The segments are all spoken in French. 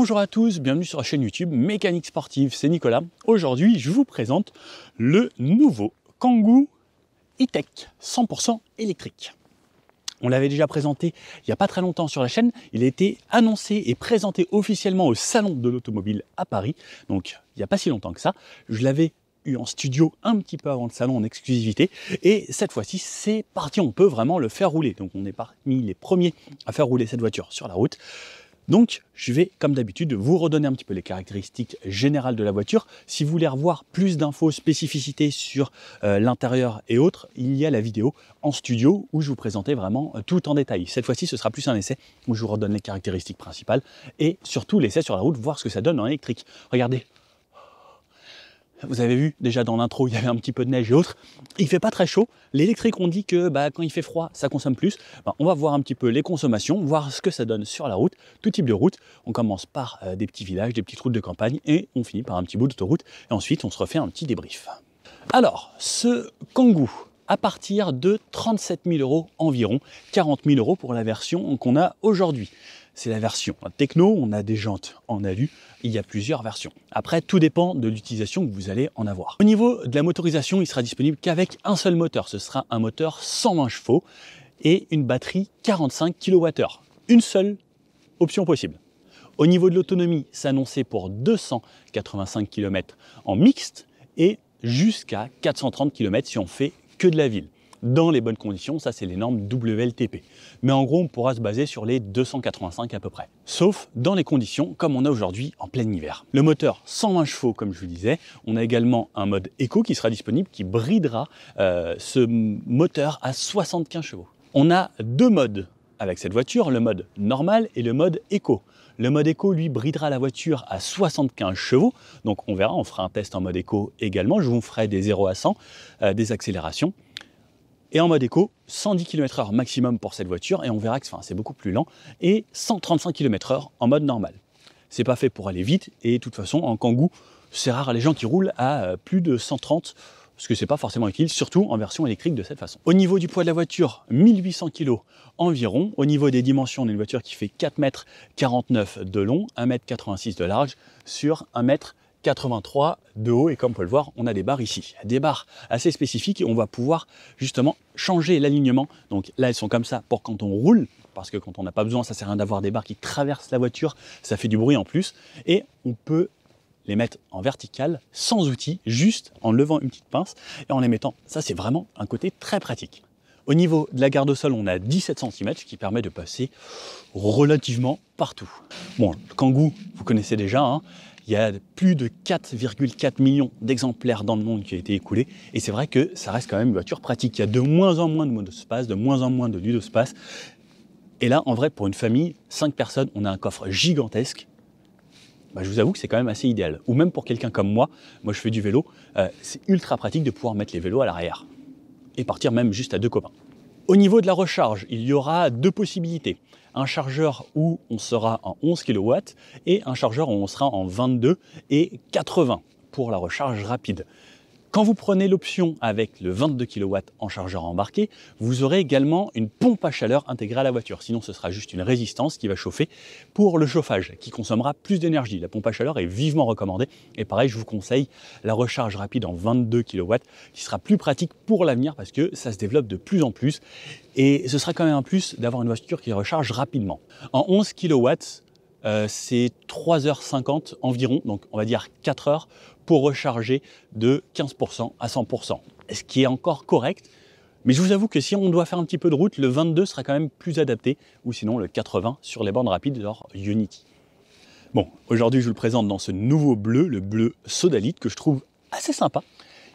Bonjour à tous, bienvenue sur la chaîne YouTube Mécanique Sportive, c'est Nicolas. Aujourd'hui, je vous présente le nouveau Kangoo E-Tech 100% électrique. On l'avait déjà présenté il n'y a pas très longtemps sur la chaîne. Il a été annoncé et présenté officiellement au Salon de l'Automobile à Paris, donc il n'y a pas si longtemps que ça. Je l'avais eu en studio un petit peu avant le salon en exclusivité, et cette fois-ci c'est parti, on peut vraiment le faire rouler. Donc on est parmi les premiers à faire rouler cette voiture sur la route. Donc, je vais, comme d'habitude, vous redonner un petit peu les caractéristiques générales de la voiture. Si vous voulez revoir plus d'infos, spécificités sur l'intérieur et autres, il y a la vidéo en studio où je vous présentais vraiment tout en détail. Cette fois-ci, ce sera plus un essai où je vous redonne les caractéristiques principales et surtout l'essai sur la route, voir ce que ça donne en électrique. Regardez. Vous avez vu, déjà dans l'intro, il y avait un petit peu de neige et autres. Il fait pas très chaud. L'électrique, on dit que quand il fait froid, ça consomme plus. On va voir un petit peu les consommations, voir ce que ça donne sur la route, tout type de route. On commence par des petits villages, des petites routes de campagne et on finit par un petit bout d'autoroute. Et ensuite, on se refait un petit débrief. Alors, ce Kangoo, à partir de 37 000 € environ, 40 000 € pour la version qu'on a aujourd'hui. C'est la version techno, on a des jantes en alu, il y a plusieurs versions. Après, tout dépend de l'utilisation que vous allez en avoir. Au niveau de la motorisation, il sera disponible qu'avec un seul moteur. Ce sera un moteur 120 chevaux et une batterie 45 kWh. Une seule option possible. Au niveau de l'autonomie, c'est annoncé pour 285 km en mixte et jusqu'à 430 km si on fait que de la ville. Dans les bonnes conditions, ça c'est les normes WLTP. Mais en gros, on pourra se baser sur les 285 à peu près. Sauf dans les conditions comme on a aujourd'hui en plein hiver. Le moteur 120 chevaux, comme je vous disais. On a également un mode éco qui sera disponible, qui bridera ce moteur à 75 chevaux. On a deux modes avec cette voiture, le mode normal et le mode éco. Le mode éco, lui, bridera la voiture à 75 chevaux. Donc on verra, on fera un test en mode éco également. Je vous ferai des 0 à 100, des accélérations. Et en mode éco, 110 km/h maximum pour cette voiture, et on verra que c'est beaucoup plus lent, et 135 km/h en mode normal. C'est pas fait pour aller vite, et de toute façon, en Kangoo, c'est rare les gens qui roulent à plus de 130, parce que c'est pas forcément utile, surtout en version électrique de cette façon. Au niveau du poids de la voiture, 1800 kg environ. Au niveau des dimensions, on a une voiture qui fait 4,49 m de long, 1,86 m de large, sur 1,83 m de haut, et comme on peut le voir, on a des barres ici, des barres assez spécifiques, et on va pouvoir justement changer l'alignement. Donc là, elles sont comme ça pour quand on roule, parce que quand on n'a pas besoin, ça sert à rien d'avoir des barres qui traversent la voiture, ça fait du bruit en plus, et on peut les mettre en verticale sans outil, juste en levant une petite pince et en les mettant. Ça, c'est vraiment un côté très pratique. Au niveau de la garde au sol, on a 17 cm, ce qui permet de passer relativement partout. Bon, le Kangoo, vous connaissez déjà, hein. Il y a plus de 4,4 millions d'exemplaires dans le monde qui ont été écoulés, et c'est vrai que ça reste quand même une voiture pratique. Il y a de moins en moins de mode de space, de moins en moins de ludospace. Et là, en vrai, pour une famille, 5 personnes, on a un coffre gigantesque. Je vous avoue que c'est quand même assez idéal. Ou même pour quelqu'un comme moi je fais du vélo, c'est ultra pratique de pouvoir mettre les vélos à l'arrière et partir même juste à deux copains. Au niveau de la recharge, il y aura deux possibilités. Un chargeur où on sera en 11 kW et un chargeur où on sera en 22 et 80 pour la recharge rapide. Quand vous prenez l'option avec le 22 kW en chargeur embarqué, vous aurez également une pompe à chaleur intégrée à la voiture. Sinon, ce sera juste une résistance qui va chauffer pour le chauffage, qui consommera plus d'énergie. La pompe à chaleur est vivement recommandée. Et pareil, je vous conseille la recharge rapide en 22 kW, qui sera plus pratique pour l'avenir parce que ça se développe de plus en plus. Et ce sera quand même un plus d'avoir une voiture qui recharge rapidement. En 11 kW, c'est 3h50 environ, donc on va dire 4 heures pour recharger de 15% à 100%, ce qui est encore correct. Mais je vous avoue que si on doit faire un petit peu de route, le 22 sera quand même plus adapté, ou sinon le 80 sur les bornes rapides genre Unity. Bon, aujourd'hui je vous le présente dans ce nouveau bleu, le bleu Sodalite, que je trouve assez sympa.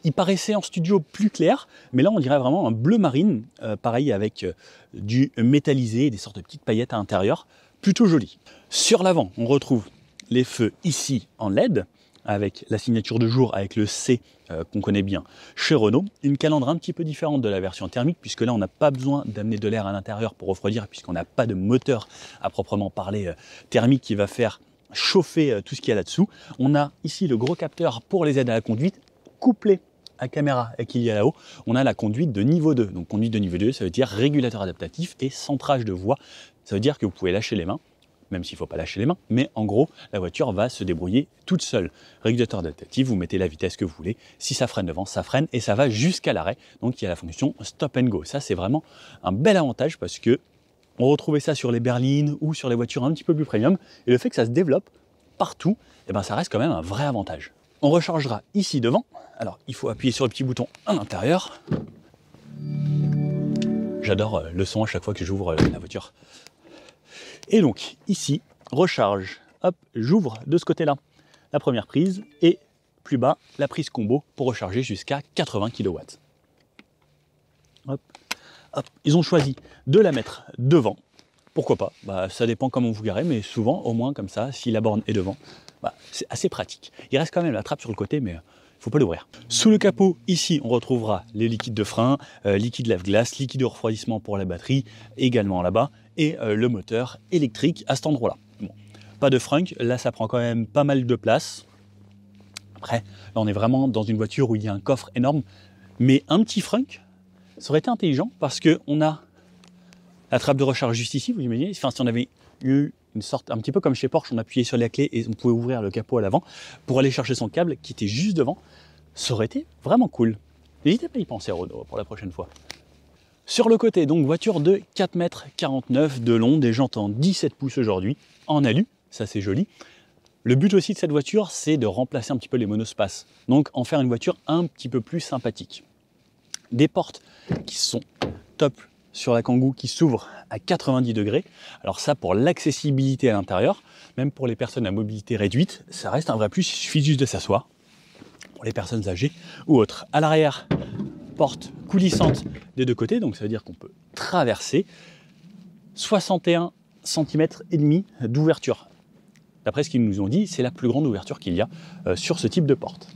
Il paraissait en studio plus clair, mais là on dirait vraiment un bleu marine, pareil avec du métallisé, des sortes de petites paillettes à l'intérieur, plutôt joli. Sur l'avant, on retrouve les feux ici en LED, avec la signature de jour, avec le C qu'on connaît bien chez Renault. Une calandre un petit peu différente de la version thermique, puisque là on n'a pas besoin d'amener de l'air à l'intérieur pour refroidir, puisqu'on n'a pas de moteur à proprement parler thermique qui va faire chauffer tout ce qu'il y a là-dessous. On a ici le gros capteur pour les aides à la conduite, couplé à caméra qu'il y a là-haut. On a la conduite de niveau 2. Donc conduite de niveau 2, ça veut dire régulateur adaptatif et centrage de voix. Ça veut dire que vous pouvez lâcher les mains, même s'il ne faut pas lâcher les mains, mais en gros, la voiture va se débrouiller toute seule. Régulateur adaptatif, vous mettez la vitesse que vous voulez, si ça freine devant, ça freine, et ça va jusqu'à l'arrêt, donc il y a la fonction stop and go. Ça, c'est vraiment un bel avantage, parce que on retrouvait ça sur les berlines ou sur les voitures un petit peu plus premium, et le fait que ça se développe partout, eh ben, ça reste quand même un vrai avantage. On rechargera ici devant, alors il faut appuyer sur le petit bouton à l'intérieur. J'adore le son à chaque fois que j'ouvre la voiture. Et donc ici, recharge, hop, j'ouvre de ce côté-là la première prise, et plus bas, la prise combo pour recharger jusqu'à 80 kW. Hop. Hop, ils ont choisi de la mettre devant. Pourquoi pas? Ça dépend comment vous garez, mais souvent, au moins comme ça, si la borne est devant, c'est assez pratique. Il reste quand même la trappe sur le côté, mais il ne faut pas l'ouvrir. Sous le capot, ici, on retrouvera les liquides de frein, liquide lave-glace, liquide de refroidissement pour la batterie, également là-bas, et le moteur électrique à cet endroit-là. Bon, pas de frunk, là ça prend quand même pas mal de place. Après, là on est vraiment dans une voiture où il y a un coffre énorme, mais un petit frunk, ça aurait été intelligent parce qu'on a la trappe de recharge juste ici, vous imaginez, enfin, si on avait eu une sorte, un petit peu comme chez Porsche, on appuyait sur la clé et on pouvait ouvrir le capot à l'avant pour aller chercher son câble qui était juste devant, ça aurait été vraiment cool. N'hésitez pas à y penser, Renault, pour la prochaine fois. Sur le côté, donc voiture de 4,49 m de long, des jantes en 17 pouces aujourd'hui, en alu, ça c'est joli. Le but aussi de cette voiture, c'est de remplacer un petit peu les monospaces, donc en faire une voiture un petit peu plus sympathique. Des portes qui sont top sur la Kangoo, qui s'ouvrent à 90 degrés. Alors ça, pour l'accessibilité à l'intérieur, même pour les personnes à mobilité réduite, ça reste un vrai plus, il suffit juste de s'asseoir. Pour les personnes âgées ou autres. À l'arrière, porte coulissante des deux côtés, donc ça veut dire qu'on peut traverser 61 cm et demi d'ouverture. D'après ce qu'ils nous ont dit, c'est la plus grande ouverture qu'il y a sur ce type de porte.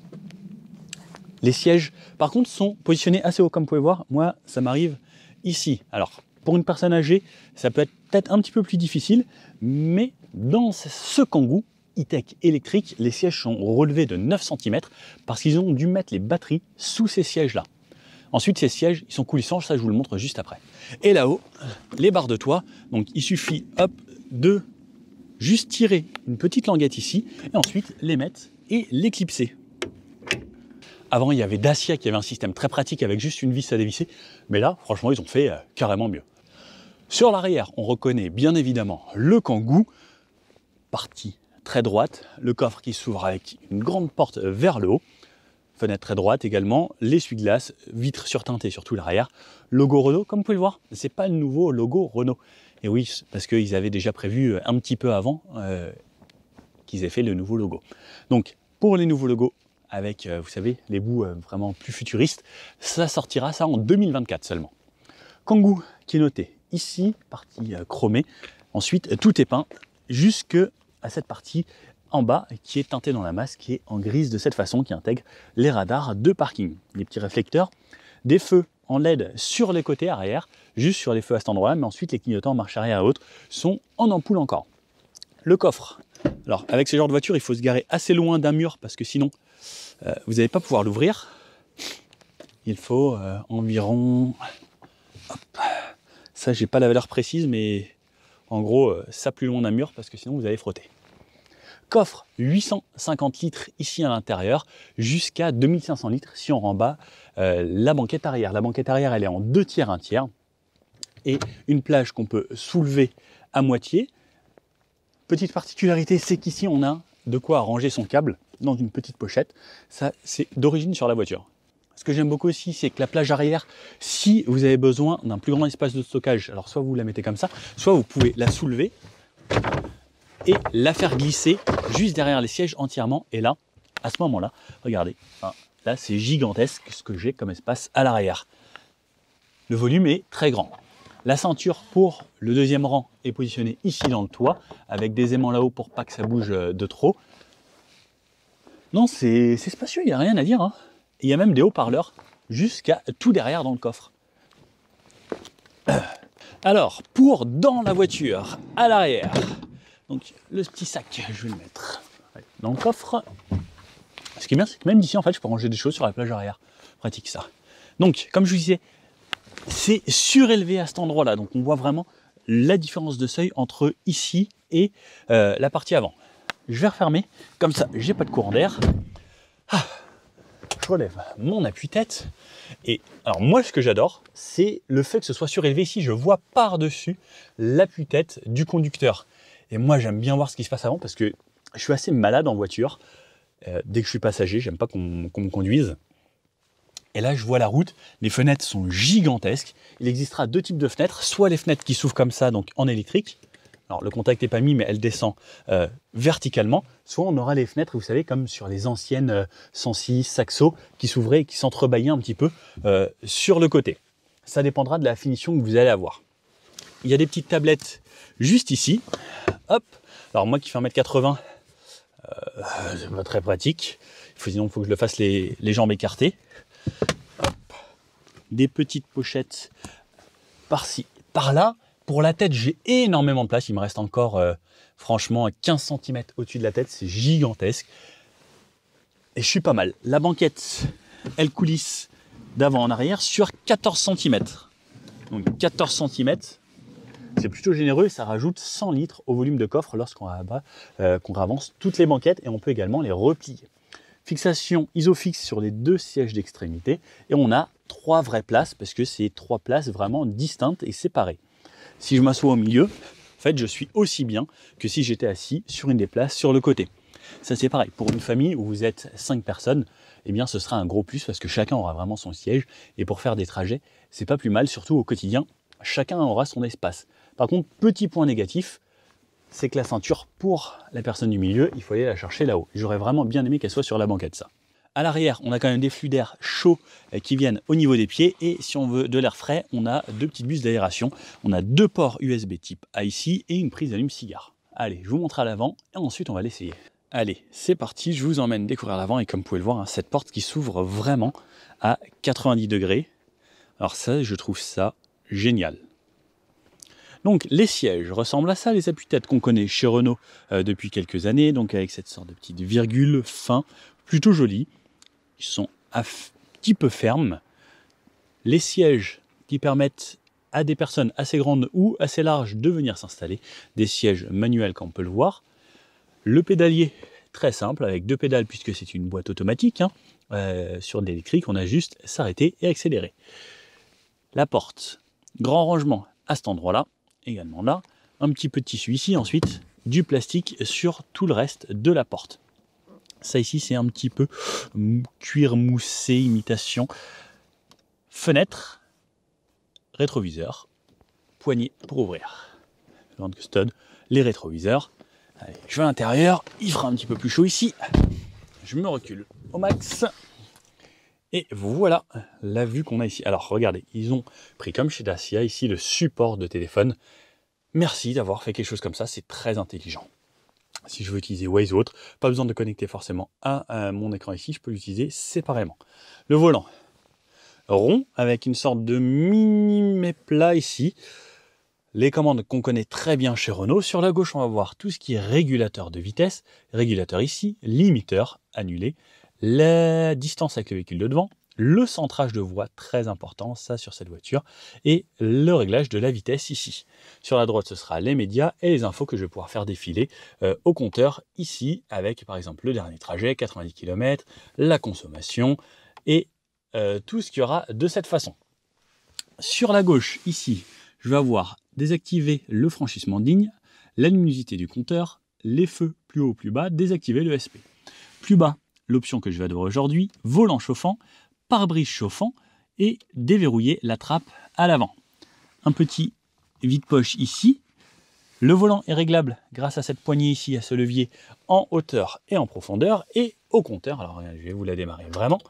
Les sièges, par contre, sont positionnés assez haut, comme vous pouvez voir. Moi, ça m'arrive ici. Alors, pour une personne âgée, ça peut être peut-être un petit peu plus difficile, mais dans ce Kangoo E-Tech électrique, les sièges sont relevés de 9 cm parce qu'ils ont dû mettre les batteries sous ces sièges-là. Ensuite, ces sièges, ils sont coulissants, ça je vous le montre juste après. Et là-haut, les barres de toit, donc il suffit, hop, de juste tirer une petite languette ici, et ensuite les mettre et les clipser. Avant, il y avait Dacia qui avait un système très pratique avec juste une vis à dévisser, mais là, franchement, ils ont fait carrément mieux. Sur l'arrière, on reconnaît bien évidemment le Kangoo, partie très droite, le coffre qui s'ouvre avec une grande porte vers le haut, fenêtre très droite également, l'essuie-glace, vitres surteintées sur tout l'arrière, logo Renault, comme vous pouvez le voir, c'est pas le nouveau logo Renault. Et oui, parce qu'ils avaient déjà prévu un petit peu avant qu'ils aient fait le nouveau logo. Donc, pour les nouveaux logos, avec, vous savez, les bouts vraiment plus futuristes, ça sortira ça en 2024 seulement. Kangoo qui est noté ici, partie chromée. Ensuite, tout est peint jusque à cette partie en bas qui est teintée dans la masse, qui est en grise de cette façon, qui intègre les radars de parking. Les petits réflecteurs, des feux en LED sur les côtés arrière, juste sur les feux à cet endroit-là, mais ensuite les clignotants en marche arrière et autres sont en ampoule encore. Le coffre. Alors, avec ce genre de voiture, il faut se garer assez loin d'un mur parce que sinon, vous n'allez pas pouvoir l'ouvrir. Il faut environ... Hop, ça, j'ai pas la valeur précise, mais en gros, ça plus loin d'un mur parce que sinon, vous allez frotter. Coffre 850 litres ici à l'intérieur, jusqu'à 2500 litres si on rembat la banquette arrière. La banquette arrière, elle est en 2 tiers, 1 tiers. Et une plage qu'on peut soulever à moitié. Petite particularité, c'est qu'ici, on a de quoi ranger son câble dans une petite pochette. Ça, c'est d'origine sur la voiture. Ce que j'aime beaucoup aussi, c'est que la plage arrière, si vous avez besoin d'un plus grand espace de stockage, alors soit vous la mettez comme ça, soit vous pouvez la soulever et la faire glisser juste derrière les sièges entièrement. Et là, à ce moment-là, regardez, là c'est gigantesque ce que j'ai comme espace à l'arrière. Le volume est très grand. La ceinture pour le deuxième rang est positionnée ici dans le toit, avec des aimants là-haut pour pas que ça bouge de trop. Non, c'est spacieux, il n'y a rien à dire, hein. Il y a même des haut-parleurs jusqu'à tout derrière dans le coffre. Alors, pour dans la voiture, à l'arrière, donc le petit sac, je vais le mettre dans le coffre. Ce qui est bien, c'est que même d'ici, en fait, je peux ranger des choses sur la plage arrière. Pratique ça. Donc, comme je vous disais, c'est surélevé à cet endroit-là. Donc, on voit vraiment la différence de seuil entre ici et la partie avant. Je vais refermer, comme ça j'ai pas de courant d'air. Je relève mon appuie-tête. Et alors moi ce que j'adore, c'est le fait que ce soit surélevé ici. Je vois par-dessus l'appui-tête du conducteur. Et moi j'aime bien voir ce qui se passe avant parce que je suis assez malade en voiture. Dès que je suis passager, j'aime pas qu'on me conduise. Et là je vois la route, les fenêtres sont gigantesques. Il existera deux types de fenêtres, soit les fenêtres qui s'ouvrent comme ça, donc en électrique. Alors le contact n'est pas mis, mais elle descend verticalement. Soit on aura les fenêtres, vous savez, comme sur les anciennes 106, Saxo, qui s'ouvraient et qui s'entrebâillaient un petit peu sur le côté. Ça dépendra de la finition que vous allez avoir. Il y a des petites tablettes juste ici. Hop. Alors moi qui fais 1m80, c'est pas très pratique. Sinon il faut que je le fasse les jambes écartées. Hop. Des petites pochettes par-ci, par-là. Pour la tête, j'ai énormément de place. Il me reste encore, franchement, 15 cm au-dessus de la tête. C'est gigantesque. Et je suis pas mal. La banquette, elle coulisse d'avant en arrière sur 14 cm. Donc 14 cm, c'est plutôt généreux. Ça rajoute 100 litres au volume de coffre lorsqu'on avance toutes les banquettes. Et on peut également les replier. Fixation Isofix sur les deux sièges d'extrémité. Et on a 3 vraies places parce que c'est 3 places vraiment distinctes et séparées. Si je m'assois au milieu, en fait, je suis aussi bien que si j'étais assis sur une des places sur le côté. Ça, c'est pareil. Pour une famille où vous êtes 5 personnes, eh bien, ce sera un gros plus parce que chacun aura vraiment son siège. Et pour faire des trajets, c'est pas plus mal, surtout au quotidien. Chacun aura son espace. Par contre, petit point négatif, c'est que la ceinture pour la personne du milieu, il faut aller la chercher là-haut. J'aurais vraiment bien aimé qu'elle soit sur la banquette, ça. À l'arrière, on a quand même des flux d'air chauds qui viennent au niveau des pieds. Et si on veut de l'air frais, on a 2 petites buses d'aération. On a 2 ports USB type A ici et une prise d'allume-cigare. Allez, je vous montre à l'avant et ensuite on va l'essayer. Allez, c'est parti, je vous emmène découvrir l'avant. Et comme vous pouvez le voir, hein, cette porte qui s'ouvre vraiment à 90 degrés. Alors ça, je trouve ça génial. Donc les sièges ressemblent à ça, les appuis-têtes qu'on connaît chez Renault depuis quelques années. Donc avec cette sorte de petite virgule fin, plutôt jolie. Ils sont un petit peu fermes. Les sièges qui permettent à des personnes assez grandes ou assez larges de venir s'installer. Des sièges manuels comme on peut le voir. Le pédalier, très simple, avec 2 pédales puisque c'est une boîte automatique. Sur de l'électrique, on a juste s'arrêter et accélérer. La porte, grand rangement à cet endroit-là, également là. Un petit peu de tissu ici, ensuite du plastique sur tout le reste de la porte. Ça ici, c'est un petit peu cuir moussé, imitation. Fenêtre, rétroviseur, poignée pour ouvrir. Grande custode, les rétroviseurs. Allez, je vais à l'intérieur, il fera un petit peu plus chaud ici. Je me recule au max. Et voilà la vue qu'on a ici. Alors regardez, ils ont pris comme chez Dacia ici le support de téléphone. Merci d'avoir fait quelque chose comme ça, c'est très intelligent. Si je veux utiliser Waze ou autre, pas besoin de connecter forcément à mon écran ici, je peux l'utiliser séparément. Le volant rond avec une sorte de mini plat ici. Les commandes qu'on connaît très bien chez Renault. Sur la gauche, on va voir tout ce qui est régulateur de vitesse, régulateur ici, limiteur annulé, la distance avec le véhicule de devant, le centrage de voix, très important, ça sur cette voiture, et le réglage de la vitesse ici. Sur la droite, ce sera les médias et les infos que je vais pouvoir faire défiler au compteur ici, avec par exemple le dernier trajet, 90 km, la consommation, et tout ce qu'il y aura de cette façon. Sur la gauche, ici, je vais avoir désactiver le franchissement de ligne, la luminosité du compteur, les feux plus haut, plus bas, désactiver le SP. Plus bas, l'option que je vais adorer aujourd'hui, volant chauffant, pare-brise chauffant et déverrouiller la trappe à l'avant. Un petit vide-poche ici. Le volant est réglable grâce à cette poignée ici, à ce levier en hauteur et en profondeur. Et au compteur, alors je vais vous la démarrer vraiment,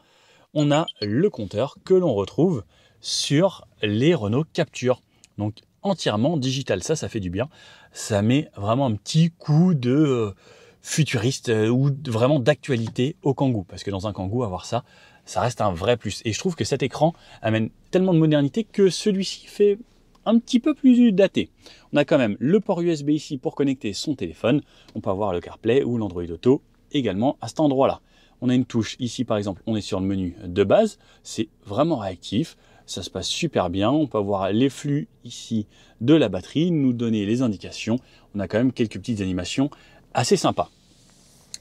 on a le compteur que l'on retrouve sur les Renault Captur. Donc entièrement digital, ça fait du bien. Ça met vraiment un petit coup de futuriste ou vraiment d'actualité au Kangoo. Parce que dans un Kangoo, avoir ça, ça reste un vrai plus. Et je trouve que cet écran amène tellement de modernité que celui-ci fait un petit peu plus daté. On a quand même le port USB ici pour connecter son téléphone. On peut avoir le CarPlay ou l'Android Auto également à cet endroit-là. On a une touche ici par exemple, on est sur le menu de base. C'est vraiment réactif. ça se passe super bien. On peut avoir les flux ici de la batterie, nous donner les indications. On a quand même quelques petites animations assez sympas.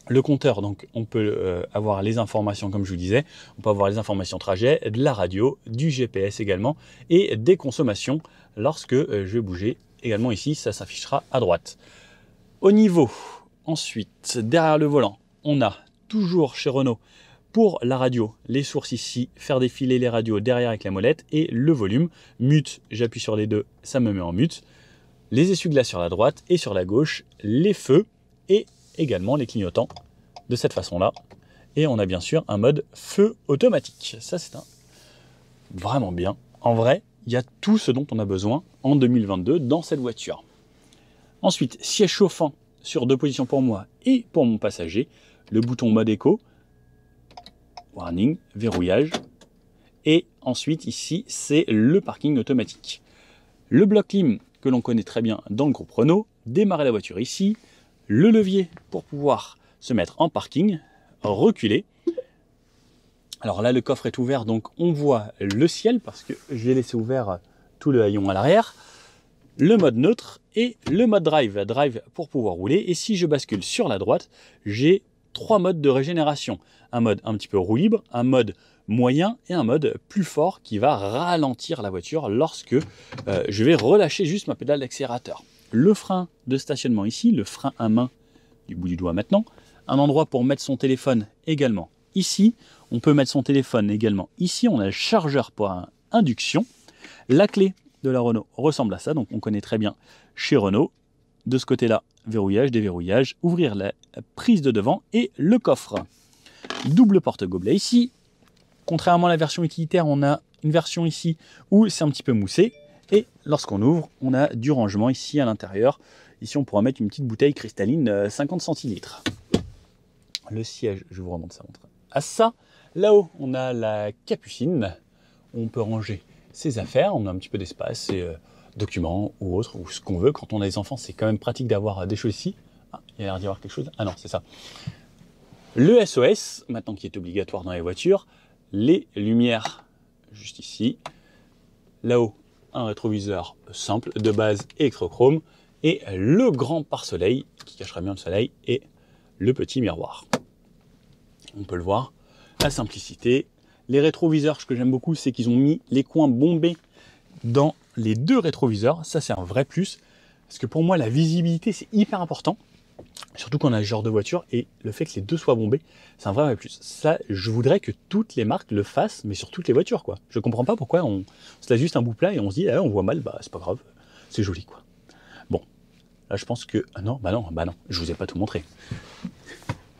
Le compteur, donc on peut avoir les informations comme je vous disais, on peut avoir les informations trajet, de la radio, du GPS également et des consommations lorsque je vais bouger. Également ici, ça s'affichera à droite. Au niveau, ensuite, derrière le volant, on a toujours chez Renault pour la radio, les sources ici, faire défiler les radios derrière avec la molette et le volume. Mute, j'appuie sur les deux, ça me met en mute. Les essuie-glaces sur la droite et sur la gauche, les feux et également les clignotants de cette façon-là. Et on a bien sûr un mode feu automatique. Ça, c'est vraiment bien. En vrai, il y a tout ce dont on a besoin en 2022 dans cette voiture. Ensuite, siège chauffant sur 2 positions pour moi et pour mon passager. Le bouton mode éco, warning, verrouillage. Et ensuite, ici, c'est le parking automatique. Le bloc clim que l'on connaît très bien dans le groupe Renault. Démarrer la voiture ici. Le levier pour pouvoir se mettre en parking, reculer. Alors là, le coffre est ouvert, donc on voit le ciel parce que j'ai laissé ouvert tout le haillon à l'arrière. Le mode neutre et le mode drive. Drive pour pouvoir rouler. Et si je bascule sur la droite, j'ai 3 modes de régénération. Un mode un petit peu roue libre, un mode moyen et un mode plus fort qui va ralentir la voiture lorsque je vais relâcher juste ma pédale d'accélérateur. Le frein de stationnement ici, le frein à main du bout du doigt maintenant. Un endroit pour mettre son téléphone également ici. On peut mettre son téléphone également ici. On a le chargeur pour induction. La clé de la Renault ressemble à ça. Donc on connaît très bien chez Renault. De ce côté-là, verrouillage, déverrouillage, ouvrir la prise de devant et le coffre. Double porte-gobelet ici. Contrairement à la version utilitaire, on a une version ici où c'est un petit peu moussé. Et lorsqu'on ouvre, on a du rangement ici à l'intérieur. Ici, on pourra mettre une petite bouteille cristalline 50 centilitres. Le siège, je vous remonte ça à ça. Là-haut, on a la capucine. On peut ranger ses affaires. On a un petit peu d'espace, et documents ou autres, ou ce qu'on veut. Quand on a des enfants, c'est quand même pratique d'avoir des choses ici. Ah, il y a l'air d'y avoir quelque chose. Ah non, c'est ça. Le SOS, maintenant qui est obligatoire dans les voitures. Les lumières, juste ici. Là-haut, un rétroviseur simple de base électrochrome et le grand pare-soleil qui cachera bien le soleil et le petit miroir. On peut le voir, la simplicité. Les rétroviseurs, ce que j'aime beaucoup, c'est qu'ils ont mis les coins bombés dans les 2 rétroviseurs. Ça, c'est un vrai plus parce que pour moi, la visibilité, c'est hyper important. Surtout quand on a ce genre de voiture et le fait que les 2 soient bombés, c'est un vrai plus. Ça, je voudrais que toutes les marques le fassent, mais sur toutes les voitures, quoi. Je comprends pas pourquoi on se laisse juste un bout plat et on se dit, ah, on voit mal, bah c'est pas grave, c'est joli, quoi. Bon, là je pense que, ah non, bah non, je vous ai pas tout montré.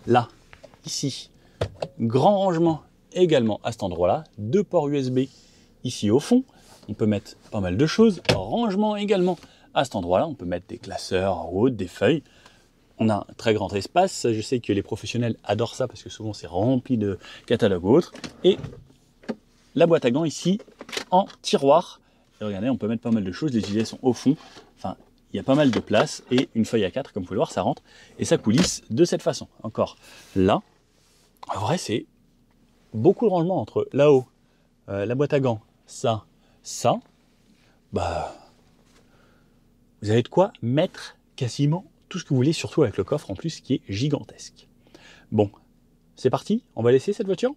Là, ici, grand rangement également à cet endroit-là, 2 ports USB ici au fond, on peut mettre pas mal de choses, rangement également à cet endroit-là, on peut mettre des classeurs ou autre, des feuilles. On a un très grand espace, je sais que les professionnels adorent ça parce que souvent c'est rempli de catalogues ou autres. Et la boîte à gants ici en tiroir. Et regardez, on peut mettre pas mal de choses, les gilets sont au fond. Enfin, il y a pas mal de place et une feuille A4, comme vous pouvez le voir, ça rentre. Et ça coulisse de cette façon. Encore là, en vrai c'est beaucoup de rangement entre là-haut, la boîte à gants, ça. Bah, vous avez de quoi mettre quasiment tout ce que vous voulez, surtout avec le coffre en plus qui est gigantesque. Bon, c'est parti, on va laisser cette voiture.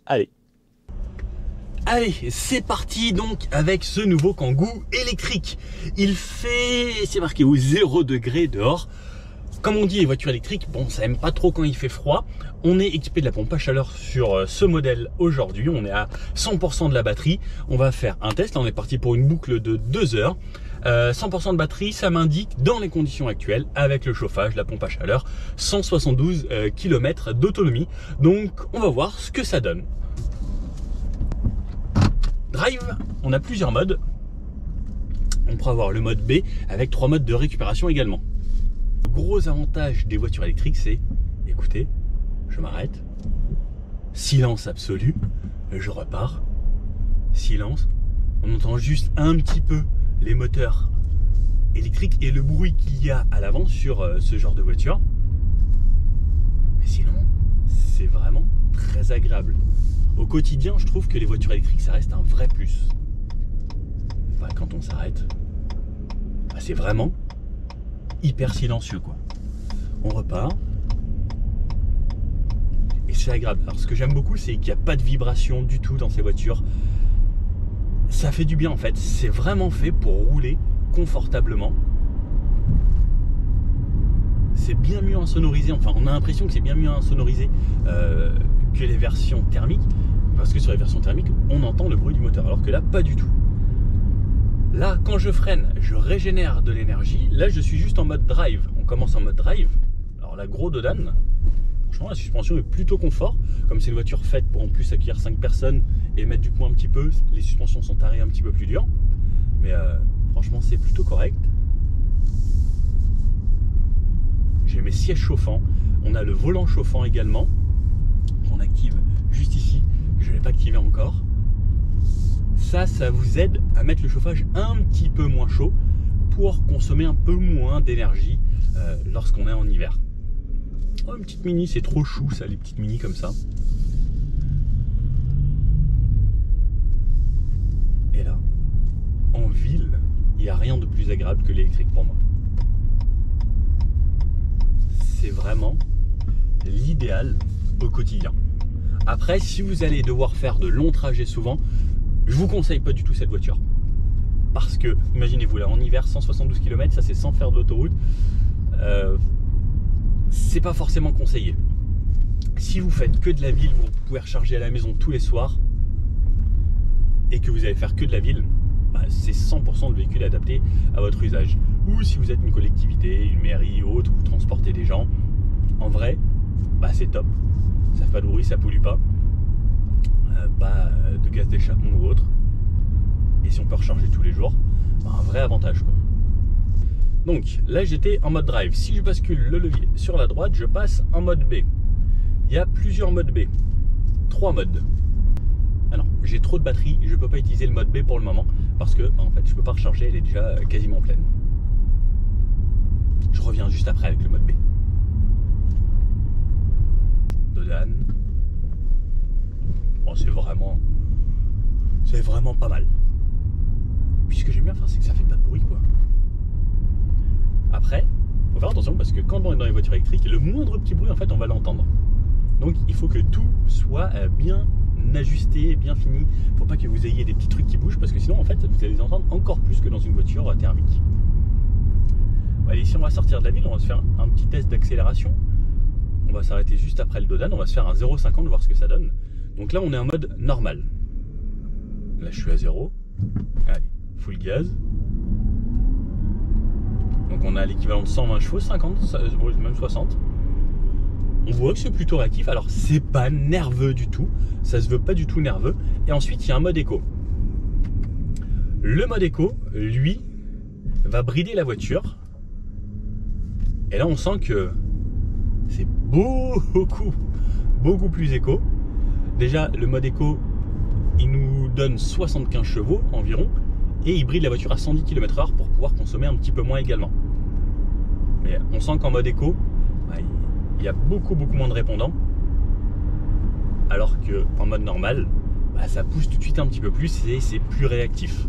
Allez, c'est parti donc avec ce nouveau Kangoo électrique. Il fait, c'est marqué au 0 degré dehors. Comme on dit, les voitures électriques, bon, ça aime pas trop quand il fait froid. On est équipé de la pompe à chaleur sur ce modèle aujourd'hui. On est à 100% de la batterie. On va faire un test. Là, on est parti pour une boucle de 2 heures. 100% de batterie, ça m'indique dans les conditions actuelles, avec le chauffage, la pompe à chaleur, 172 km d'autonomie. Donc, on va voir ce que ça donne. Drive, on a plusieurs modes. On pourra avoir le mode B avec 3 modes de récupération également. Le gros avantage des voitures électriques, c'est, écoutez, je m'arrête, silence absolu, je repars, silence, on entend juste un petit peu les moteurs électriques et le bruit qu'il y a à l'avant sur ce genre de voiture. Mais sinon, c'est vraiment très agréable. Au quotidien, je trouve que les voitures électriques, ça reste un vrai plus. bah, quand on s'arrête, bah, c'est vraiment hyper silencieux, quoi. On repart. Et c'est agréable. Alors ce que j'aime beaucoup, c'est qu'il n'y a pas de vibration du tout dans ces voitures. Ça fait du bien en fait. C'est vraiment fait pour rouler confortablement. C'est bien mieux insonorisé. Enfin, on a l'impression que c'est bien mieux insonorisé que les versions thermiques. Parce que sur les versions thermiques, on entend le bruit du moteur. Alors que là, pas du tout. Là, quand je freine, je régénère de l'énergie. Là, je suis juste en mode drive. On commence en mode drive. Alors là, gros Dodan. Franchement, la suspension est plutôt confort. Comme c'est une voiture faite pour en plus accueillir 5 personnes et mettre du poids un petit peu, les suspensions sont tarées un petit peu plus dures. Mais franchement, c'est plutôt correct. J'ai mes sièges chauffants. On a le volant chauffant également, qu'on active juste ici. Je ne l'ai pas activé encore. Ça vous aide à mettre le chauffage un petit peu moins chaud pour consommer un peu moins d'énergie lorsqu'on est en hiver. Oh, une petite mini, c'est trop chou ça, les petites mini comme ça. Et là, en ville, il n'y a rien de plus agréable que l'électrique pour moi. C'est vraiment l'idéal au quotidien. Après, si vous allez devoir faire de longs trajets souvent, je vous conseille pas du tout cette voiture. Parce que, imaginez-vous là, en hiver, 172 km, ça c'est sans faire de l'autoroute. C'est pas forcément conseillé. Si vous faites que de la ville, vous pouvez recharger à la maison tous les soirs et que vous allez faire que de la ville, bah, c'est 100% de véhicule adapté à votre usage. Ou si vous êtes une collectivité, une mairie ou autre, vous transportez des gens, en vrai, bah, c'est top. Ça fait pas de bruit, ça pollue pas. Pas de gaz d'échappement ou autre. Et si on peut recharger tous les jours, bah, un vrai avantage, quoi. Donc là j'étais en mode drive. Si je bascule le levier sur la droite, je passe en mode B. Il y a plusieurs modes B. 3 modes. Alors j'ai trop de batterie, je ne peux pas utiliser le mode B pour le moment parce que en fait je ne peux pas recharger, elle est déjà quasiment pleine. Je reviens juste après avec le mode B. Dodan. Bon, c'est vraiment pas mal. Puis ce que j'aime bien faire, c'est que ça fait pas de bruit, quoi. Après, faut faire attention parce que quand on est dans les voitures électriques, le moindre petit bruit, en fait, on va l'entendre. Donc, il faut que tout soit bien ajusté, bien fini. Il ne faut pas que vous ayez des petits trucs qui bougent parce que sinon, en fait, vous allez les entendre encore plus que dans une voiture thermique. Allez, ici, on va sortir de la ville, on va se faire un petit test d'accélération. On va s'arrêter juste après le Dodan, on va se faire un 0,50, voir ce que ça donne. Donc là, on est en mode normal. Là, je suis à 0. Allez, full gaz. Donc on a l'équivalent de 120 chevaux, 50, même 60. On voit que c'est plutôt réactif. Alors c'est pas nerveux du tout, ça se veut pas du tout nerveux. Et ensuite il y a un mode éco. Le mode éco, lui, va brider la voiture. Et là on sent que c'est beaucoup plus éco. Déjà le mode éco, il nous donne 75 chevaux environ. Et il bride la voiture à 110 km/h pour pouvoir consommer un petit peu moins également. Mais on sent qu'en mode éco, bah, il y a beaucoup moins de répondants. Alors qu'en mode normal, bah, ça pousse tout de suite un petit peu plus et c'est plus réactif.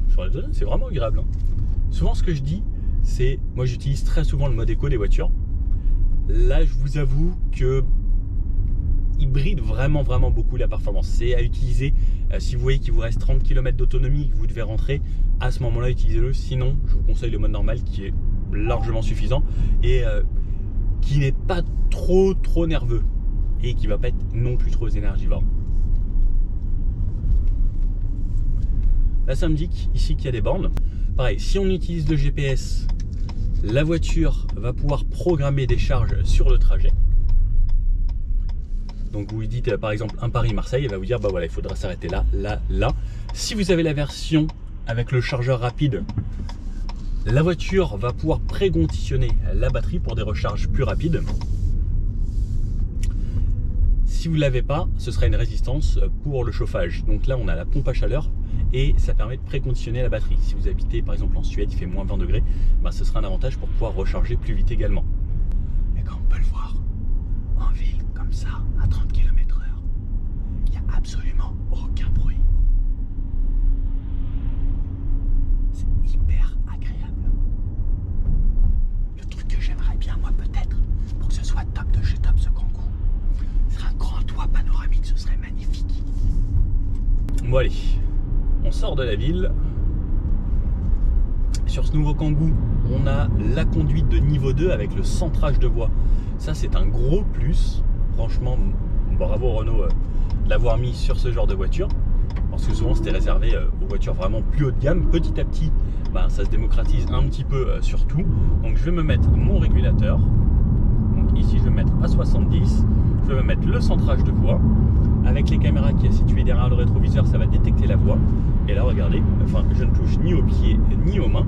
Sur les deux, c'est vraiment agréable. Hein. Souvent ce que je dis, c'est, moi j'utilise très souvent le mode éco des voitures. Là je vous avoue que il bride vraiment beaucoup la performance. C'est à utiliser si vous voyez qu'il vous reste 30 km d'autonomie et que vous devez rentrer, à ce moment là utilisez-le. Sinon je vous conseille le mode normal qui est largement suffisant et qui n'est pas trop nerveux et qui va pas être non plus trop énergivore. Là ça me dit ici qu'il y a des bornes. Pareil, si on utilise le GPS, la voiture va pouvoir programmer des charges sur le trajet. Donc vous lui dites par exemple un Paris-Marseille, elle va vous dire bah voilà, il faudra s'arrêter là. Si vous avez la version avec le chargeur rapide, la voiture va pouvoir préconditionner la batterie pour des recharges plus rapides. Si vous ne l'avez pas, ce sera une résistance pour le chauffage. Donc là on a la pompe à chaleur et ça permet de préconditionner la batterie. Si vous habitez par exemple en Suède, il fait moins 20 degrés, bah, ce sera un avantage pour pouvoir recharger plus vite également. Et comme on peut le voir, en ville comme ça, à 30 km/h, absolument aucun bruit. C'est hyper agréable. Le truc que j'aimerais bien, moi, peut-être, pour que ce soit top de chez top ce Kangoo, c'est un grand toit panoramique, ce serait magnifique. Bon allez, on sort de la ville. Sur ce nouveau Kangoo, on a la conduite de niveau 2 avec le centrage de voie. Ça, c'est un gros plus. Franchement, bravo Renault de l'avoir mis sur ce genre de voiture. Parce que souvent, c'était réservé aux voitures vraiment plus haut de gamme. Petit à petit, ça se démocratise un petit peu sur tout. Donc, je vais me mettre mon régulateur. Donc ici, je vais me mettre à 70. Je vais me mettre le centrage de voie. Avec les caméras qui est située derrière le rétroviseur, ça va détecter la voie. Et là, regardez, je ne touche ni aux pieds ni aux mains.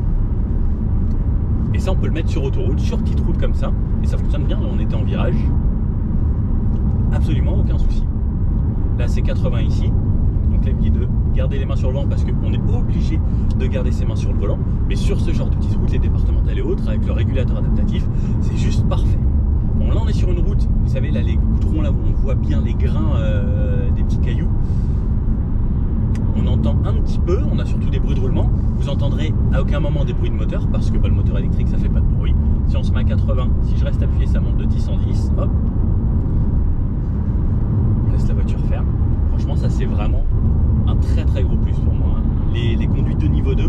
Et ça, on peut le mettre sur autoroute, sur petite route comme ça. Et ça fonctionne bien. Là, on était en virage. Absolument aucun souci. Là, c'est 80 ici. Donc, la guide, gardez les mains sur le volant parce qu'on est obligé de garder ses mains sur le volant. Mais sur ce genre de petites routes, les départementales et autres, avec le régulateur adaptatif, c'est juste parfait. Bon, là, on est sur une route. Vous savez, là, les goudrons, là où on voit bien les grains des petits cailloux. On entend un petit peu, on a surtout des bruits de roulement. Vous entendrez à aucun moment des bruits de moteur parce que le moteur électrique ça fait pas de bruit. Si on se met à 80, si je reste appuyé ça monte de 10 en 10, hop. On laisse la voiture faire. Franchement ça c'est vraiment un très très gros plus pour moi. Les conduites de niveau 2,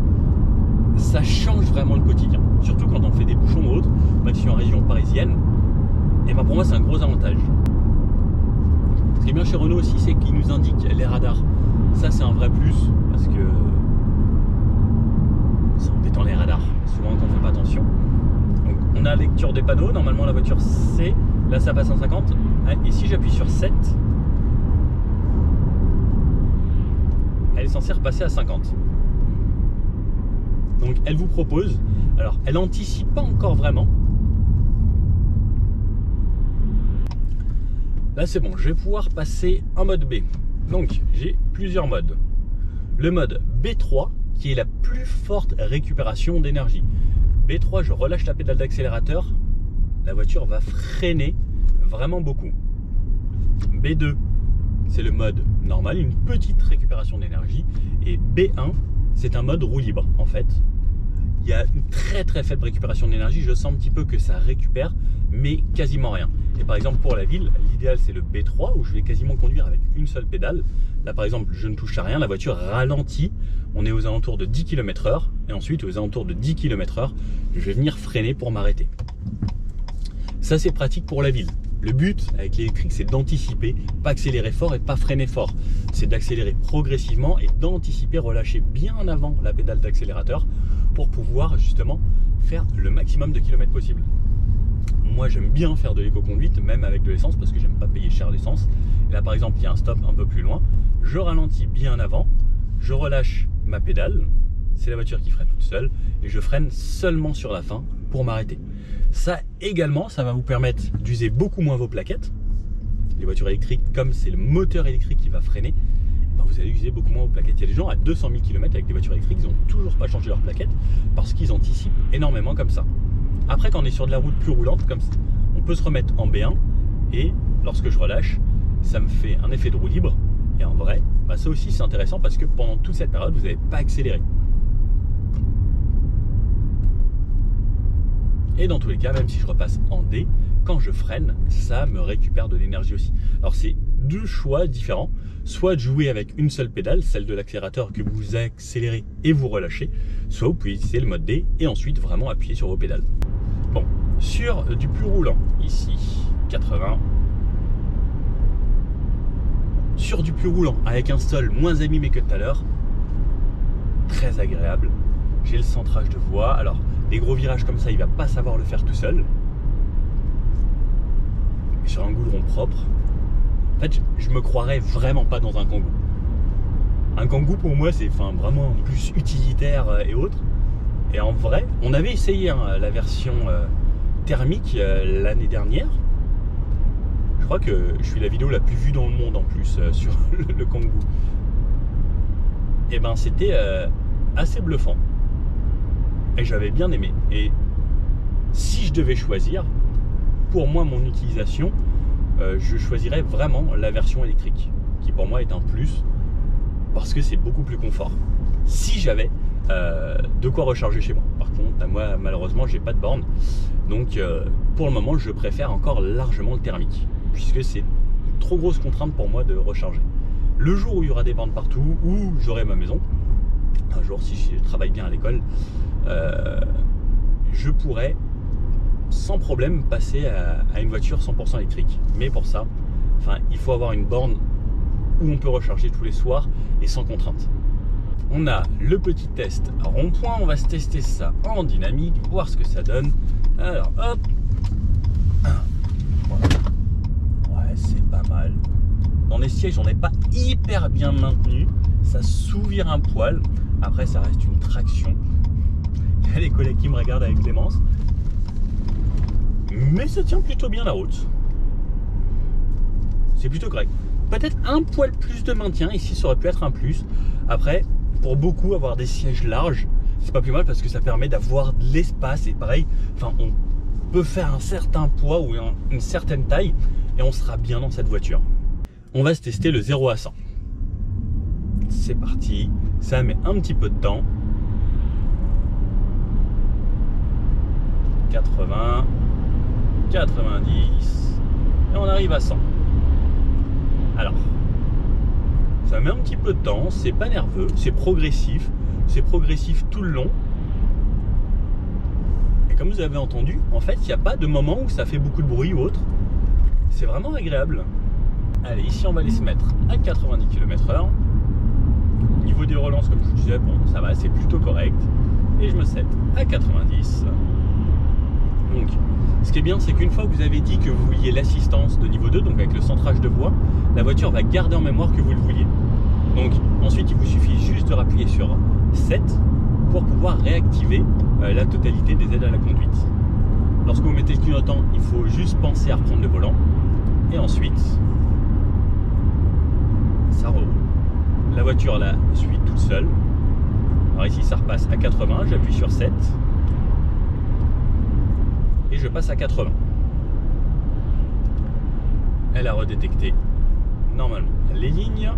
ça change vraiment le quotidien. Surtout quand on fait des bouchons ou autres, même si je suis en région parisienne, et pour moi c'est un gros avantage. Ce qui est bien chez Renault aussi, c'est qu'ils nous indiquent les radars. Ça, c'est un vrai plus parce que c'est embêtant les radars. Souvent, quand on ne fait pas attention. Donc, on a la lecture des panneaux. Normalement, la voiture c'est. Là, ça passe à 50. Et si j'appuie sur 7, elle est censée repasser à 50. Donc, elle vous propose. Alors, elle n'anticipe pas encore vraiment. Là c'est bon, je vais pouvoir passer en mode B. Donc j'ai plusieurs modes. Le mode B3 qui est la plus forte récupération d'énergie. B3, je relâche la pédale d'accélérateur, la voiture va freiner vraiment beaucoup. B2, c'est le mode normal, une petite récupération d'énergie. Et B1, c'est un mode roue libre en fait. Il y a une très très faible récupération d'énergie, je sens un petit peu que ça récupère, mais quasiment rien. Et par exemple pour la ville, l'idéal c'est le B3 où je vais quasiment conduire avec une seule pédale. Là par exemple je ne touche à rien, la voiture ralentit, on est aux alentours de 10 km/h et ensuite aux alentours de 10 km/h, je vais venir freiner pour m'arrêter. Ça c'est pratique pour la ville. Le but avec l'électrique c'est d'anticiper, pas accélérer fort et pas freiner fort. C'est d'accélérer progressivement et d'anticiper, relâcher bien en avant la pédale d'accélérateur pour pouvoir justement faire le maximum de kilomètres possible. Moi j'aime bien faire de l'éco-conduite, même avec de l'essence, parce que j'aime pas payer cher l'essence. Et là par exemple il y a un stop un peu plus loin, je ralentis bien avant, je relâche ma pédale, c'est la voiture qui freine toute seule, et je freine seulement sur la fin pour m'arrêter. Ça également, ça va vous permettre d'user beaucoup moins vos plaquettes. Les voitures électriques, comme c'est le moteur électrique qui va freiner, vous allez user beaucoup moins vos plaquettes. Il y a des gens à 200 000 km avec des voitures électriques, ils n'ont toujours pas changé leurs plaquettes parce qu'ils anticipent énormément comme ça. Après, quand on est sur de la route plus roulante, comme ça, on peut se remettre en B1 et lorsque je relâche, ça me fait un effet de roue libre. Et en vrai, ça aussi c'est intéressant parce que pendant toute cette période, vous n'avez pas accéléré. Et dans tous les cas, même si je repasse en D, quand je freine, ça me récupère de l'énergie aussi. Alors c'est deux choix différents. Soit de jouer avec une seule pédale, celle de l'accélérateur que vous accélérez et vous relâchez, soit vous pouvez utiliser le mode D et ensuite vraiment appuyer sur vos pédales. Bon, sur du plus roulant, ici 80. Sur du plus roulant, avec un sol moins abîmé que tout à l'heure, très agréable. J'ai le centrage de voie. Alors, les gros virages comme ça, il ne va pas savoir le faire tout seul. Et sur un goudron propre, en fait, je me croirais vraiment pas dans un Kangoo. Un Kangoo, pour moi, c'est vraiment plus utilitaire et autres. Et en vrai, on avait essayé la version thermique l'année dernière. Je crois que je suis la vidéo la plus vue dans le monde en plus sur le Kangoo. Et ben, c'était assez bluffant. Et j'avais bien aimé. Et si je devais choisir, pour moi, mon utilisation, je choisirais vraiment la version électrique, qui pour moi est un plus, parce que c'est beaucoup plus confort. Si j'avais de quoi recharger chez moi. Par contre, moi malheureusement j'ai pas de borne, donc pour le moment je préfère encore largement le thermique, puisque c'est une trop grosse contrainte pour moi de recharger. Le jour où il y aura des bornes partout, où j'aurai ma maison, un jour si je travaille bien à l'école, je pourrais sans problème passer à une voiture 100% électrique. Mais pour ça, il faut avoir une borne où on peut recharger tous les soirs et sans contrainte. On a le petit test rond-point, on va se tester ça en dynamique, voir ce que ça donne. Alors hop, voilà. Ouais, c'est pas mal. Dans les sièges, on n'est pas hyper bien maintenu, ça s'ouvre un poil. Après, ça reste une traction. Il y a les collègues qui me regardent avec clémence, mais ça tient plutôt bien la route. C'est plutôt correct. Peut-être un poil plus de maintien, ici ça aurait pu être un plus. Après, pour beaucoup, avoir des sièges larges, c'est pas plus mal parce que ça permet d'avoir de l'espace. Et pareil, on peut faire un certain poids ou une certaine taille et on sera bien dans cette voiture. On va se tester le 0 à 100. C'est parti, ça met un petit peu de temps. 80, 90 et on arrive à 100. Alors, ça met un petit peu de temps, c'est pas nerveux, c'est progressif tout le long. Et comme vous avez entendu, en fait, il n'y a pas de moment où ça fait beaucoup de bruit ou autre. C'est vraiment agréable. Allez, ici on va aller se mettre à 90 km/h. Niveau des relances, comme je vous disais, bon, ça va, c'est plutôt correct. Et je me set à 90. Donc, ce qui est bien, c'est qu'une fois que vous avez dit que vous vouliez l'assistance de niveau 2, donc avec le centrage de voix, la voiture va garder en mémoire que vous le vouliez. Donc, ensuite, il vous suffit juste de rappuyer sur 7 pour pouvoir réactiver la totalité des aides à la conduite. Lorsque vous mettez le clignotant, il faut juste penser à reprendre le volant. Et ensuite, ça roule. La voiture la suit toute seule. Alors ici, ça repasse à 80, j'appuie sur 7. Et je passe à 80. Elle a redétecté normalement les lignes.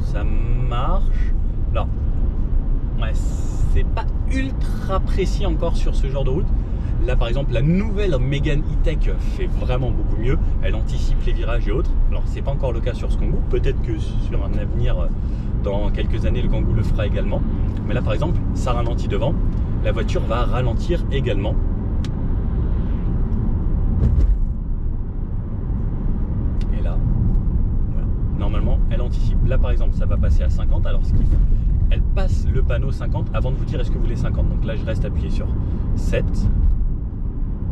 Ça marche. Alors, ouais, c'est pas ultra précis encore sur ce genre de route. Là par exemple, la nouvelle Mégane E-Tech fait vraiment beaucoup mieux. Elle anticipe les virages et autres. Alors c'est pas encore le cas sur ce Kangoo. Peut-être que sur un avenir, dans quelques années, le Kangoo le fera également. Mais là par exemple, ça ralentit devant. La voiture va ralentir également. Et là, voilà. Normalement, elle anticipe. Là par exemple, ça va passer à 50. Alors ce qu'il fait, elle passe le panneau 50 avant de vous dire est-ce que vous voulez 50. Donc là, je reste appuyé sur 7.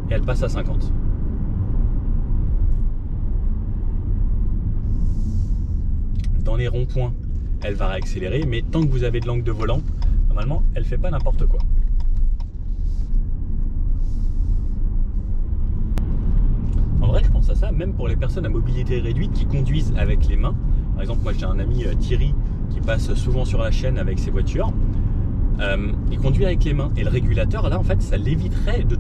Et elle passe à 50. Dans les ronds-points, elle va réaccélérer, mais tant que vous avez de l'angle de volant, normalement, elle ne fait pas n'importe quoi. En vrai, je pense à ça, même pour les personnes à mobilité réduite qui conduisent avec les mains. Par exemple, moi j'ai un ami Thierry qui passe souvent sur la chaîne avec ses voitures. Il conduit avec les mains et le régulateur là en fait ça l'éviterait de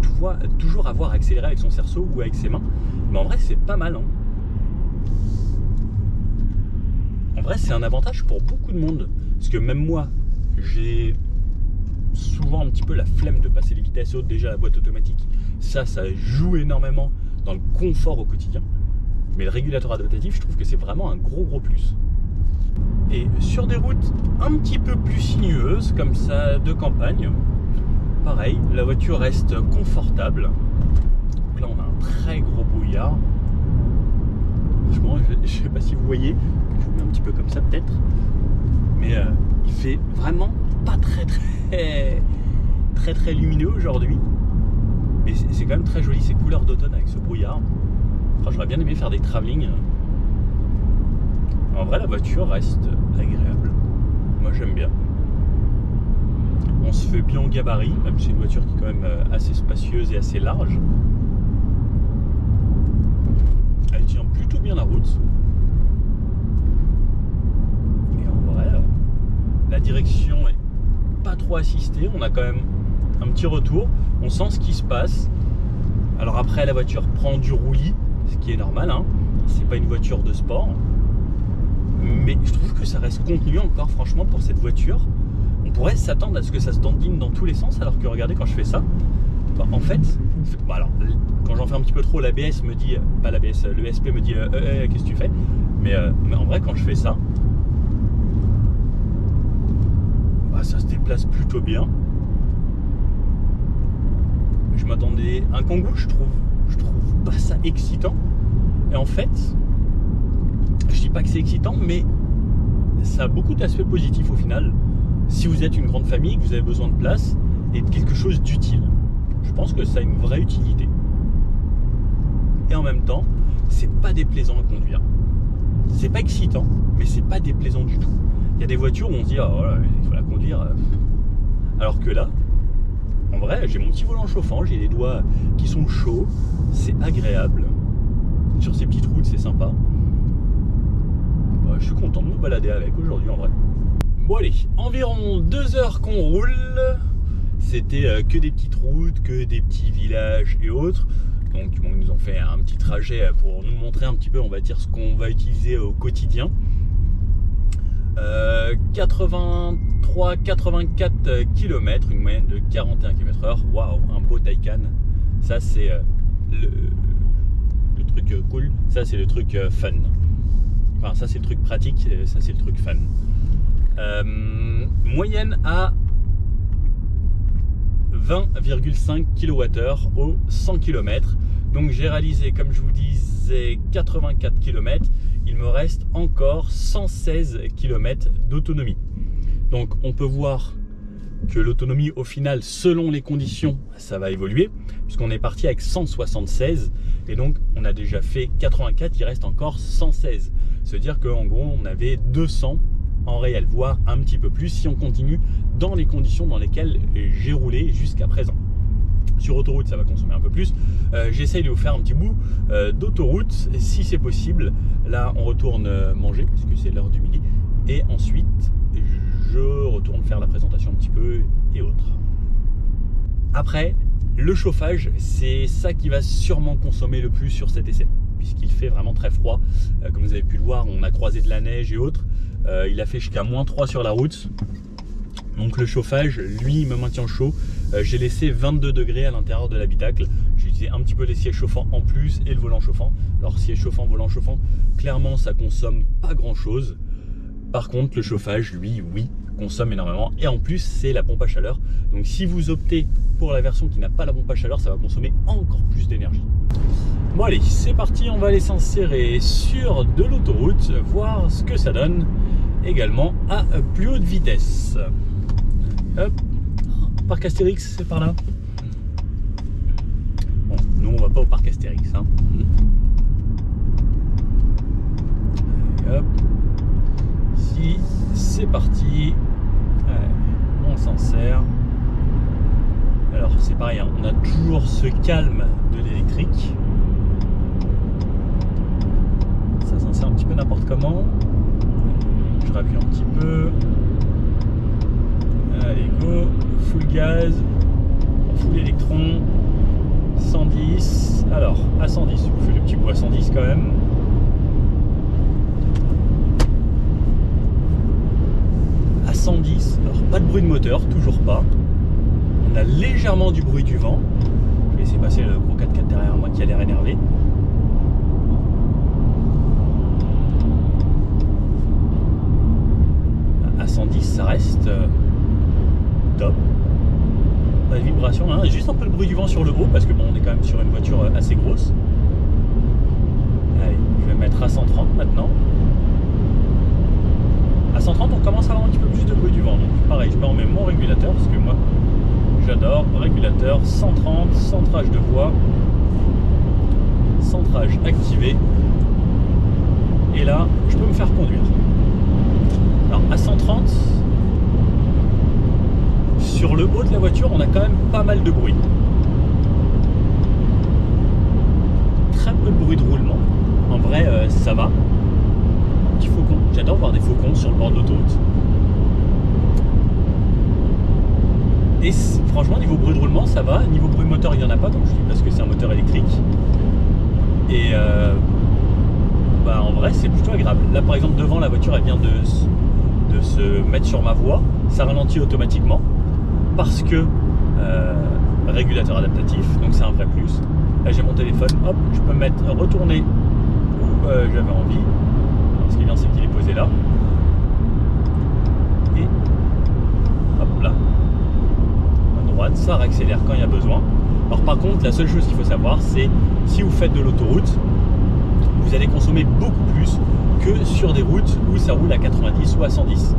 toujours avoir accéléré avec son cerceau ou avec ses mains, mais en vrai c'est pas mal hein. En vrai c'est un avantage pour beaucoup de monde parce que même moi j'ai souvent un petit peu la flemme de passer les vitesses hautes. Déjà la boîte automatique ça joue énormément dans le confort au quotidien, mais le régulateur adaptatif je trouve que c'est vraiment un gros plus. Et sur des routes un petit peu plus sinueuses, comme ça, de campagne, pareil, la voiture reste confortable. Donc là, on a un très gros brouillard. Franchement, je ne sais pas si vous voyez, je vous mets un petit peu comme ça peut-être, mais il fait vraiment pas très lumineux aujourd'hui. Mais c'est quand même très joli, ces couleurs d'automne avec ce brouillard. Enfin, j'aurais bien aimé faire des travelling. En vrai, la voiture reste agréable. Moi, j'aime bien. On se fait bien en gabarit, même si c'est une voiture qui est quand même assez spacieuse et assez large. Elle tient plutôt bien la route. Et en vrai, la direction est pas trop assistée. On a quand même un petit retour. On sent ce qui se passe. Alors après, la voiture prend du roulis, ce qui est normal, hein. C'est pas une voiture de sport. Mais je trouve que ça reste contenu encore, franchement, pour cette voiture. On pourrait s'attendre à ce que ça se dandine dans tous les sens, alors que regardez, quand je fais ça, bah, en fait, bah alors, quand j'en fais un petit peu trop, l'ABS me dit, pas l'ABS, le ESP me dit qu'est-ce que tu fais, mais en vrai, quand je fais ça, bah, ça se déplace plutôt bien. Je m'attendais à un Kangoo, je trouve pas ça excitant. Et en fait, je dis pas que c'est excitant, mais ça a beaucoup d'aspects positifs au final. Si vous êtes une grande famille, que vous avez besoin de place et de quelque chose d'utile, je pense que ça a une vraie utilité. Et en même temps, c'est pas déplaisant à conduire. C'est pas excitant, mais c'est pas déplaisant du tout. Il y a des voitures où on se dit, oh là, il faut la conduire. Alors que là, en vrai, j'ai mon petit volant chauffant, j'ai les doigts qui sont chauds, c'est agréable. Sur ces petites routes, c'est sympa. Bah, je suis content de me balader avec aujourd'hui en vrai. Bon allez, environ 2 heures qu'on roule. C'était que des petites routes, que des petits villages et autres. Donc bon, ils nous ont fait un petit trajet pour nous montrer un petit peu, on va dire, ce qu'on va utiliser au quotidien. 83-84 km, une moyenne de 41 km/h. Waouh, un beau Taycan. Ça c'est le truc cool, ça c'est le truc fun. Enfin ça c'est le truc pratique, ça c'est le truc fun. Moyenne à 20,5 kWh au 100 km. Donc j'ai réalisé, comme je vous disais, 84 km. Il me reste encore 116 km d'autonomie. Donc on peut voir que l'autonomie au final, selon les conditions, ça va évoluer, puisqu'on est parti avec 176 et donc on a déjà fait 84, il reste encore 116. C'est-à-dire qu'en gros on avait 200 en réel, voire un petit peu plus si on continue dans les conditions dans lesquelles j'ai roulé jusqu'à présent. Sur autoroute, ça va consommer un peu plus. J'essaye de vous faire un petit bout d'autoroute, si c'est possible. Là, on retourne manger, parce que c'est l'heure du midi. Et ensuite, je retourne faire la présentation un petit peu et autres. Après, le chauffage, c'est ça qui va sûrement consommer le plus sur cet essai, puisqu'il fait vraiment très froid. Comme vous avez pu le voir, on a croisé de la neige et autres. Il a fait jusqu'à -3 sur la route. Donc le chauffage, lui, il me maintient chaud. J'ai laissé 22 degrés à l'intérieur de l'habitacle. J'ai utilisé un petit peu les sièges chauffants en plus et le volant chauffant. Alors siège chauffant, volant chauffant, clairement ça consomme pas grand chose. Par contre le chauffage, lui, oui, consomme énormément. Et en plus c'est la pompe à chaleur. Donc si vous optez pour la version qui n'a pas la pompe à chaleur, ça va consommer encore plus d'énergie. Bon allez, c'est parti, on va aller s'insérer sur de l'autoroute, voir ce que ça donne également à plus haute vitesse. Hop, parc Astérix, c'est par là. Bon, nous on va pas au parc Astérix, hein. Et hop, si c'est parti, allez, on s'en sert. Alors c'est pareil, hein, on a toujours ce calme de l'électrique. Ça s'insère un petit peu n'importe comment. Je rappuie un petit peu. Allez, go, full gaz, full électron, 110. Alors, à 110, je vous fais le petit bout à 110 quand même. À 110, alors pas de bruit de moteur, toujours pas. On a légèrement du bruit du vent. Je vais laisser passer le gros 4x4 derrière moi qui a l'air énervé. À 110, ça reste top. Pas de vibration, hein. Juste un peu le bruit du vent sur le haut parce que bon, on est quand même sur une voiture assez grosse. Allez, je vais mettre à 130 maintenant. À 130, on commence à avoir un petit peu plus de bruit du vent. Donc pareil, je me remets mon régulateur parce que moi, j'adore. Régulateur 130, centrage de voix, centrage activé. Et là, je peux me faire conduire. Alors à 130, sur le haut de la voiture, on a quand même pas mal de bruit. Très peu de bruit de roulement. En vrai, ça va. Petit faucon. J'adore voir des faucons sur le bord de l'autoroute. Et franchement, niveau bruit de roulement, ça va. Niveau bruit moteur, il n'y en a pas, comme je dis, parce que c'est un moteur électrique. Et en vrai, c'est plutôt agréable. Là, par exemple, devant, la voiture, elle vient de se mettre sur ma voie. Ça ralentit automatiquement parce que régulateur adaptatif, donc c'est un vrai plus. Là, j'ai mon téléphone, hop, je peux me mettre retourner où j'avais envie. Alors, ce qui est bien, c'est qu'il est posé là. Et hop là, à droite, ça réaccélère quand il y a besoin. Alors par contre, la seule chose qu'il faut savoir, c'est si vous faites de l'autoroute, vous allez consommer beaucoup plus que sur des routes où ça roule à 90 ou à 110.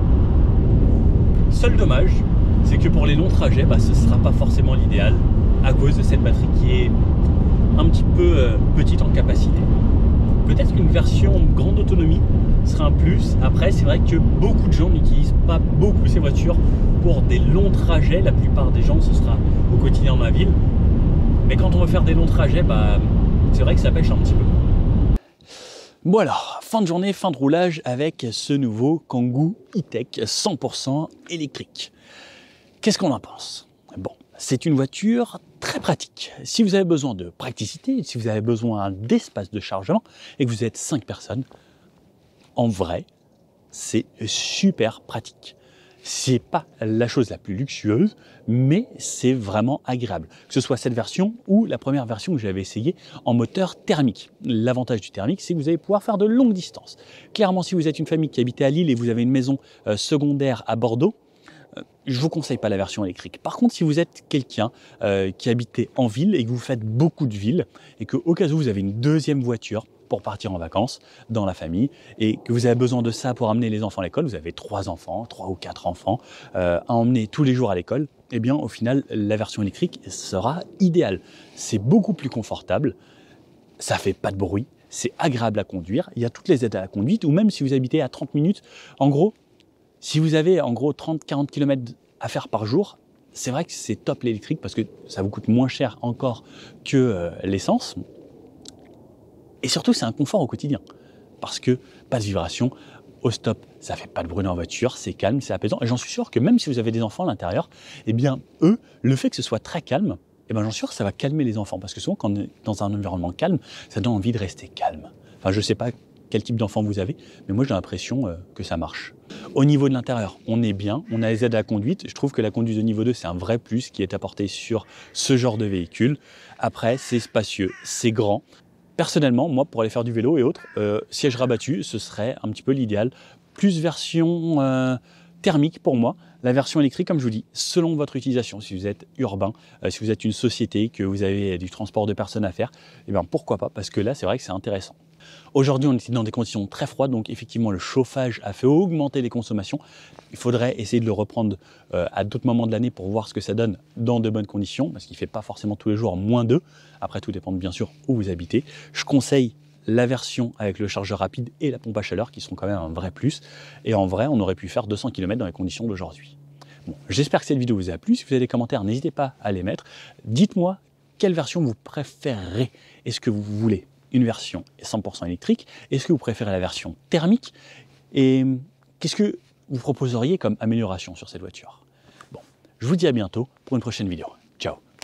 Seul dommage, c'est que pour les longs trajets, ce ne sera pas forcément l'idéal à cause de cette batterie qui est un petit peu petite en capacité. Peut-être qu'une version grande autonomie sera un plus. Après, c'est vrai que beaucoup de gens n'utilisent pas beaucoup ces voitures pour des longs trajets. La plupart des gens, ce sera au quotidien dans la ville. Mais quand on veut faire des longs trajets, c'est vrai que ça pêche un petit peu. Voilà, fin de journée, fin de roulage avec ce nouveau Kangoo E-Tech 100% électrique. Qu'est-ce qu'on en pense? Bon, c'est une voiture très pratique. Si vous avez besoin de praticité, si vous avez besoin d'espace de chargement et que vous êtes 5 personnes, en vrai, c'est super pratique. C'est pas la chose la plus luxueuse, mais c'est vraiment agréable. Que ce soit cette version ou la première version que j'avais essayée en moteur thermique. L'avantage du thermique, c'est que vous allez pouvoir faire de longues distances. Clairement, si vous êtes une famille qui habite à Lille et vous avez une maison secondaire à Bordeaux, je ne vous conseille pas la version électrique. Par contre, si vous êtes quelqu'un qui habite en ville et que vous faites beaucoup de villes et qu'au cas où vous avez une deuxième voiture pour partir en vacances dans la famille et que vous avez besoin de ça pour amener les enfants à l'école, vous avez 3 enfants, 3 ou 4 enfants à emmener tous les jours à l'école, eh bien au final la version électrique sera idéale. C'est beaucoup plus confortable, ça fait pas de bruit, c'est agréable à conduire, il y a toutes les aides à la conduite ou même si vous habitez à 30 minutes, en gros, si vous avez en gros 30-40 km à faire par jour, c'est vrai que c'est top l'électrique parce que ça vous coûte moins cher encore que l'essence. Et surtout, c'est un confort au quotidien. Parce que pas de vibration, au stop, ça fait pas de bruit dans la voiture, c'est calme, c'est apaisant. Et j'en suis sûr que même si vous avez des enfants à l'intérieur, eh bien, eux, le fait que ce soit très calme, eh ben, j'en suis sûr que ça va calmer les enfants. Parce que souvent, quand on est dans un environnement calme, ça donne envie de rester calme. Enfin, je ne sais pas quel type d'enfant vous avez, mais moi, j'ai l'impression que ça marche. Au niveau de l'intérieur, on est bien, on a les aides à la conduite. Je trouve que la conduite de niveau 2, c'est un vrai plus qui est apporté sur ce genre de véhicule. Après, c'est spacieux, c'est grand. Personnellement, moi, pour aller faire du vélo et autres, siège rabattu, ce serait un petit peu l'idéal. Plus version thermique pour moi. La version électrique, comme je vous dis, selon votre utilisation, si vous êtes urbain, si vous êtes une société, que vous avez du transport de personnes à faire, eh bien pourquoi pas, parce que là, c'est vrai que c'est intéressant. Aujourd'hui, on est dans des conditions très froides, donc effectivement, le chauffage a fait augmenter les consommations. Il faudrait essayer de le reprendre à d'autres moments de l'année pour voir ce que ça donne dans de bonnes conditions, parce qu'il ne fait pas forcément tous les jours -2. Après, tout dépend bien sûr où vous habitez. Je conseille la version avec le chargeur rapide et la pompe à chaleur, qui sont quand même un vrai plus. Et en vrai, on aurait pu faire 200 km dans les conditions d'aujourd'hui. Bon, j'espère que cette vidéo vous a plu. Si vous avez des commentaires, n'hésitez pas à les mettre. Dites-moi quelle version vous préférez. Est-ce que vous voulez une version 100% électrique? Est-ce que vous préférez la version thermique? Et qu'est-ce que vous proposeriez comme amélioration sur cette voiture? Bon, je vous dis à bientôt pour une prochaine vidéo.